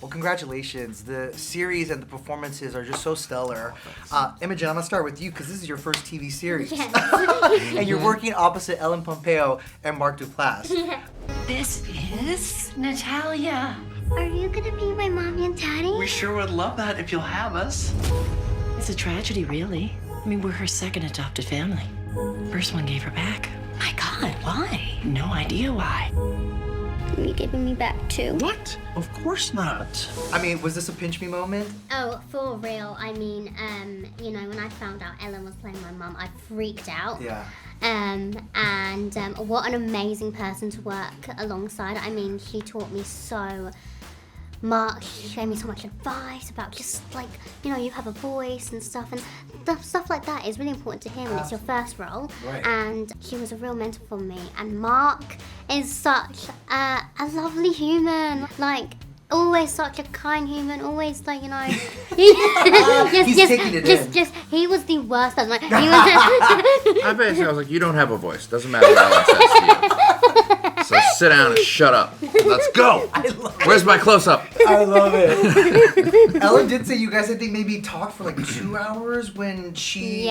Well, congratulations. The series and the performances are just so stellar. Imogen, I'm going to start with you because this is your first TV series. Yes. And you're working opposite Ellen Pompeo and Mark Duplass. This is Natalia. Are you gonna be my mommy and daddy? We sure would love that if you'll have us. It's a tragedy, really. I mean, we're her second adopted family. First one gave her back. My God, why? No idea why. Are you giving me back too? What? Of course not. I mean, was this a pinch me moment? Oh, for real. I mean, when I found out Ellen was playing my mum, I freaked out. Yeah. And what an amazing person to work alongside. I mean, she taught me so much. She gave me so much advice about just like, you have a voice and stuff. And stuff like that is really important to hear when it's your first role. Right. And she was a real mentor for me. And Mark is such a lovely human. Like, always such a kind human, always like, He's taking it in. He was the worst person. Like, he was I basically was like, you don't have a voice. Doesn't matter what Ellen says to you. So sit down and shut up. Let's go. Where's my close-up? I love it. Ellen did say you guys, I think, maybe talked for like 2 hours when she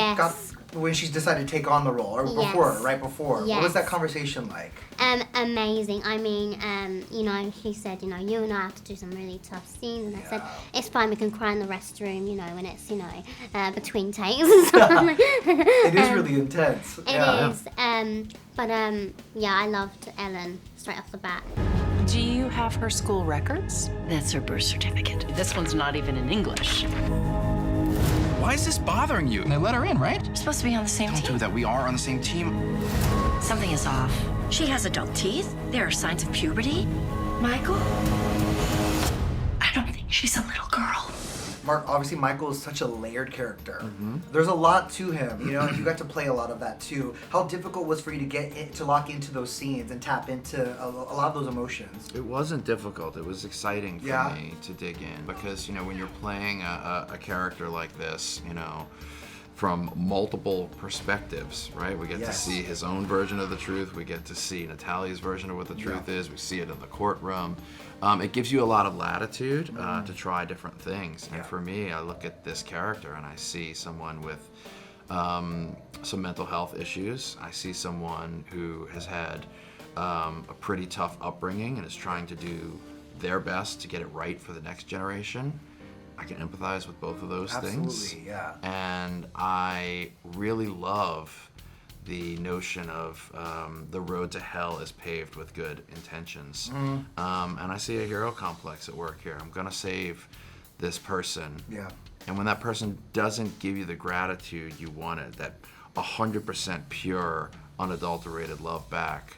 when she decided to take on the role, or before, right before. Yes. What was that conversation like? Amazing. I mean, she said, you and I have to do some really tough scenes, and I said, it's fine, we can cry in the restroom, when it's, between takes. It is really intense. It is. I loved Ellen straight off the bat. Do you have her school records? That's her birth certificate. This one's not even in English. Why is this bothering you? They let her in, right? We're supposed to be on the same Don't team. do that. We are on the same team. Something is off. She has adult teeth. There are signs of puberty. Michael? I don't think she's a little girl. Mark, obviously Michael is such a layered character. There's a lot to him, and you got to play a lot of that too. How difficult was for you to lock into those scenes and tap into a lot of those emotions? It wasn't difficult. It was exciting for me to dig in because, when you're playing a character like this, from multiple perspectives, right? We get to see his own version of the truth. We get to see Natalia's version of what the truth is. We see it in the courtroom. It gives you a lot of latitude to try different things. And for me, I look at this character and I see someone with some mental health issues. I see someone who has had a pretty tough upbringing and is trying to do their best to get it right for the next generation. I can empathize with both of those things. Absolutely, yeah. And I really love the notion of the road to hell is paved with good intentions. And I see a hero complex at work here. I'm gonna save this person. Yeah. And when that person doesn't give you the gratitude you wanted, that 100% pure, unadulterated love back,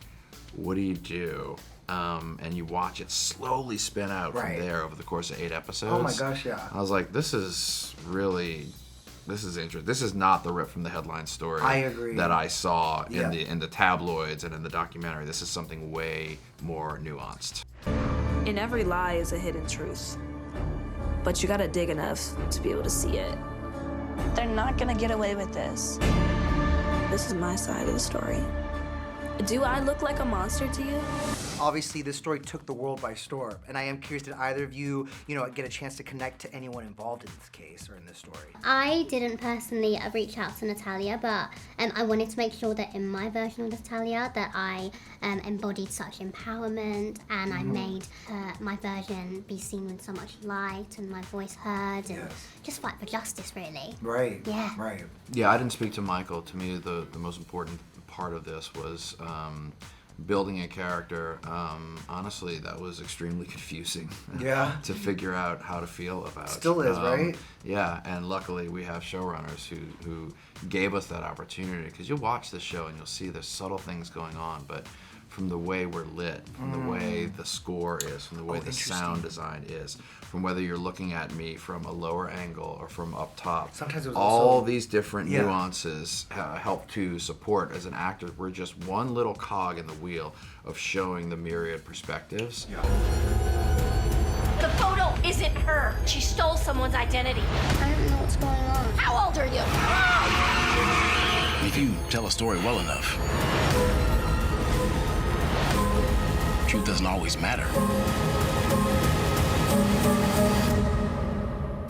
what do? And you watch it slowly spin out from there over the course of 8 episodes. Oh my gosh, yeah. I was like, this is interesting. This is not the rip from the headline story I agree. that I saw in the tabloids and in the documentary. This is something way more nuanced. In every lie is a hidden truth, but you gotta dig enough to be able to see it. They're not gonna get away with this. This is my side of the story. Do I look like a monster to you? Obviously, this story took the world by storm, and I am curious, did either of you, get a chance to connect to anyone involved in this case or in this story? I didn't personally reach out to Natalia, but I wanted to make sure that in my version of Natalia that I embodied such empowerment, and I made my version be seen with so much light and my voice heard, and just fight for justice, really. Right. Yeah. Right. Yeah, I didn't speak to Michael. To me, the most important part of this was building a character. Honestly, that was extremely confusing. To figure out how to feel about. Still is, right? Yeah, and luckily we have showrunners who gave us that opportunity, because you'll watch this show and you'll see there's subtle things going on, but from the way we're lit, from the way the score is, from the way the sound design is, from whether you're looking at me from a lower angle or from up top. Sometimes it was all these different nuances help to support as an actor. We're just one little cog in the wheel of showing the myriad perspectives. The photo isn't her. She stole someone's identity. I don't know what's going on. How old are you? If you tell a story well enough, truth doesn't always matter.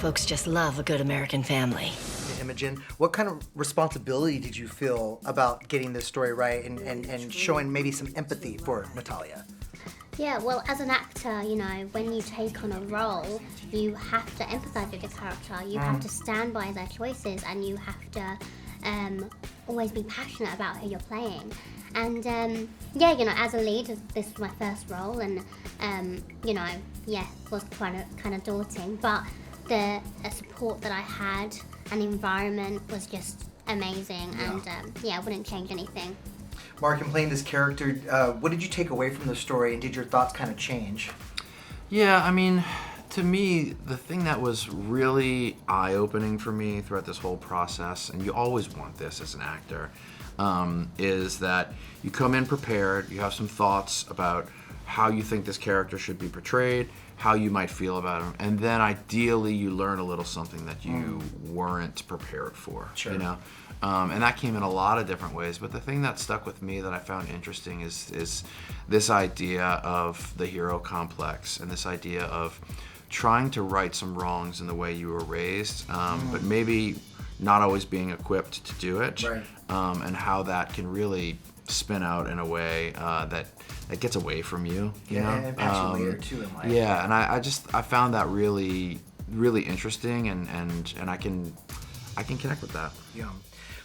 Folks just love a good American family. Imogen, what kind of responsibility did you feel about getting this story right and showing maybe some empathy for Natalia? Yeah, well, as an actor, you know, when you take on a role, you have to empathize with the character. You have to stand by their choices, and you have to always be passionate about who you're playing. And yeah, you know, as a lead, this was my first role, and you know, yeah, it was kind of daunting. But the support that I had and the environment was just amazing, and yeah, I wouldn't change anything. Mark, in playing this character, what did you take away from the story, and did your thoughts kind of change? Yeah, I mean, to me, the thing that was really eye-opening for me throughout this whole process, and you always want this as an actor, is that you come in prepared, you have some thoughts about how you think this character should be portrayed, how you might feel about him, and then ideally you learn a little something that you weren't prepared for. Sure. You know? And that came in a lot of different ways, but the thing that stuck with me that I found interesting is this idea of the hero complex, and this idea of trying to right some wrongs in the way you were raised, but maybe not always being equipped to do it, right. And how that can really spin out in a way that gets away from you. You know? And impacts you later too in life. Yeah, and I found that really, really interesting, and I can connect with that. Yeah.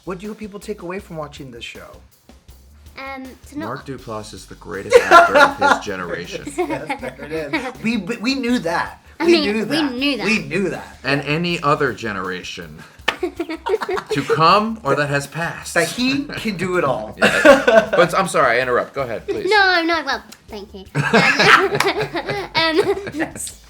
What do you hope people take away from watching this show? Mark Duplass is the greatest actor of his generation. Yes, there it is. We knew that. We knew that. We knew that. And any other generation to come or that has passed. That he can do it all. Yeah. But I'm sorry, I interrupt. Go ahead, please. No, well, thank you. Yes.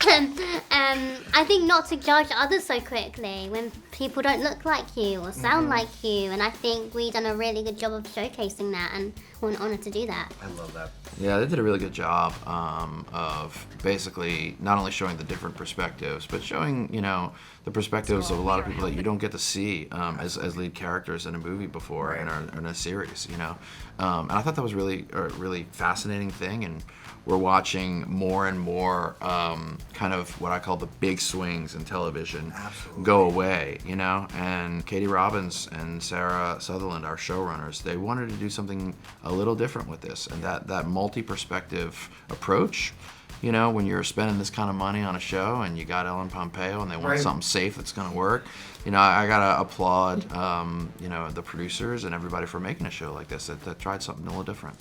I think not to judge others so quickly when people don't look like you or sound like you, and I think we've done a really good job of showcasing that, and we're an honor to do that. I love that. Yeah, they did a really good job of basically not only showing the different perspectives, but showing, you know, the perspectives of a lot of people that you don't get to see as lead characters in a movie before, Right. in a series, you know. And I thought that was really a really fascinating thing, and we're watching more and more kind of what I call the big swings in television go away, you know. And Katie Robbins and Sarah Sutherland, our showrunners, they wanted to do something a little different with this, and that multi-perspective approach. You know, when you're spending this kind of money on a show and you got Ellen Pompeo and they want something safe that's going to work, you know, I got to applaud, you know, the producers and everybody for making a show like this that tried something a little different.